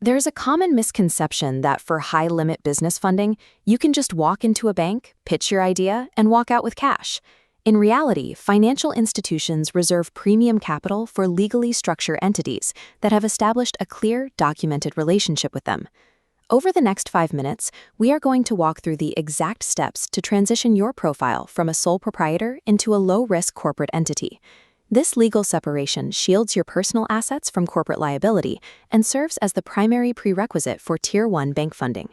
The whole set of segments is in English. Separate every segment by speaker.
Speaker 1: There's a common misconception that for high-limit business funding, you can just walk into a bank, pitch your idea, and walk out with cash. In reality, financial institutions reserve premium capital for legally structured entities that have established a clear, documented relationship with them. Over the next 5 minutes, we are going to walk through the exact steps to transition your profile from a sole proprietor into a low-risk corporate entity. This legal separation shields your personal assets from corporate liability and serves as the primary prerequisite for Tier 1 bank funding.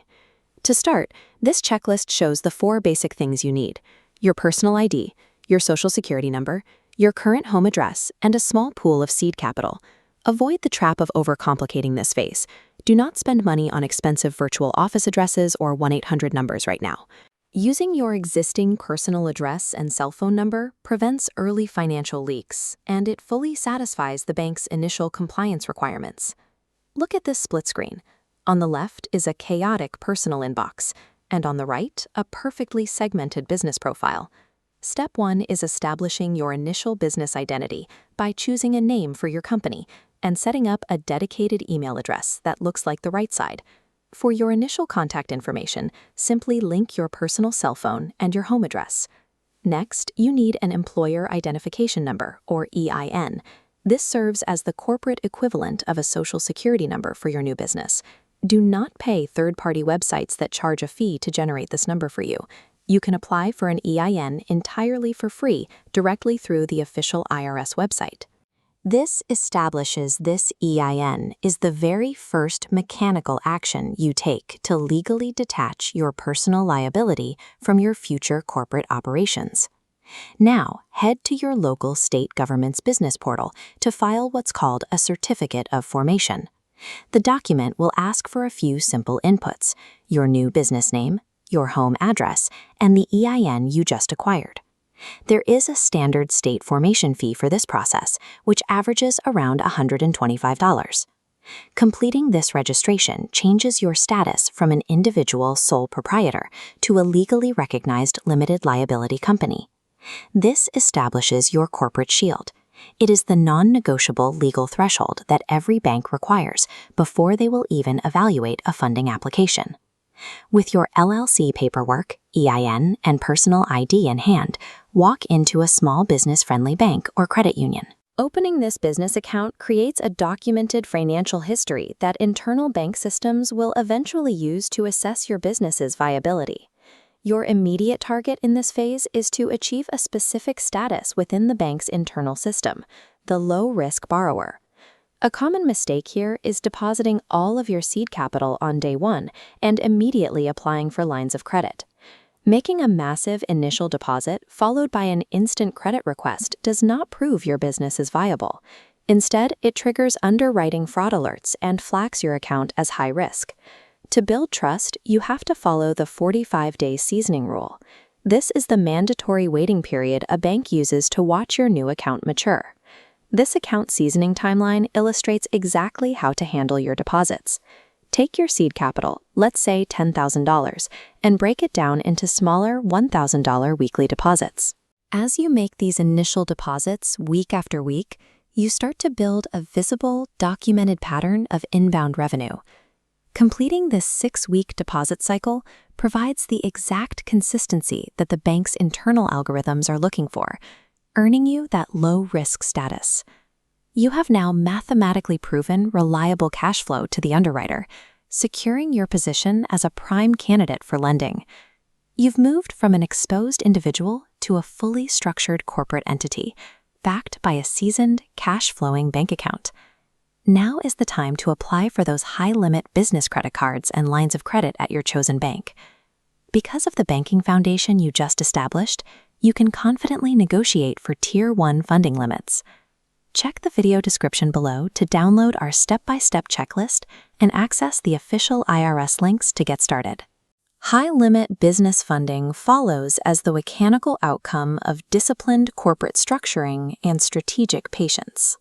Speaker 1: To start, this checklist shows the 4 basic things you need: your personal ID, your social security number, your current home address, and a small pool of seed capital. Avoid the trap of overcomplicating this phase. Do not spend money on expensive virtual office addresses or 1-800 numbers right now. Using your existing personal address and cell phone number prevents early financial leaks, and it fully satisfies the bank's initial compliance requirements. Look at this split screen. On the left is a chaotic personal inbox, and on the right, a perfectly segmented business profile. Step 1 is establishing your initial business identity by choosing a name for your company and setting up a dedicated email address that looks like the right side. For your initial contact information, simply link your personal cell phone and your home address. Next, you need an employer identification number, or EIN. This serves as the corporate equivalent of a social security number for your new business. Do not pay third-party websites that charge a fee to generate this number for you. You can apply for an EIN entirely for free directly through the official IRS website. This establishes this EIN is the very first mechanical action you take to legally detach your personal liability from your future corporate operations. Now, head to your local state government's business portal to file what's called a certificate of formation. The document will ask for a few simple inputs: your new business name, your home address, and the EIN you just acquired. There is a standard state formation fee for this process, which averages around $125. Completing this registration changes your status from an individual sole proprietor to a legally recognized limited liability company. This establishes your corporate shield. It is the non-negotiable legal threshold that every bank requires before they will even evaluate a funding application. With your LLC paperwork, EIN, and personal ID in hand, walk into a small business-friendly bank or credit union. Opening this business account creates a documented financial history that internal bank systems will eventually use to assess your business's viability. Your immediate target in this phase is to achieve a specific status within the bank's internal system, the low-risk borrower. A common mistake here is depositing all of your seed capital on day 1 and immediately applying for lines of credit. Making a massive initial deposit followed by an instant credit request does not prove your business is viable. Instead, it triggers underwriting fraud alerts and flags your account as high risk. To build trust, you have to follow the 45-day seasoning rule. This is the mandatory waiting period a bank uses to watch your new account mature. This account seasoning timeline illustrates exactly how to handle your deposits. Take your seed capital, let's say $10,000, and break it down into smaller $1,000 weekly deposits. As you make these initial deposits week after week, you start to build a visible, documented pattern of inbound revenue. Completing this 6-week deposit cycle provides the exact consistency that the bank's internal algorithms are looking for, earning you that low-risk status. You have now mathematically proven reliable cash flow to the underwriter, securing your position as a prime candidate for lending. You've moved from an exposed individual to a fully structured corporate entity, backed by a seasoned, cash-flowing bank account. Now is the time to apply for those high-limit business credit cards and lines of credit at your chosen bank. Because of the banking foundation you just established, you can confidently negotiate for Tier 1 funding limits. Check the video description below to download our step-by-step checklist and access the official IRS links to get started. High-limit business funding follows as the mechanical outcome of disciplined corporate structuring and strategic patience.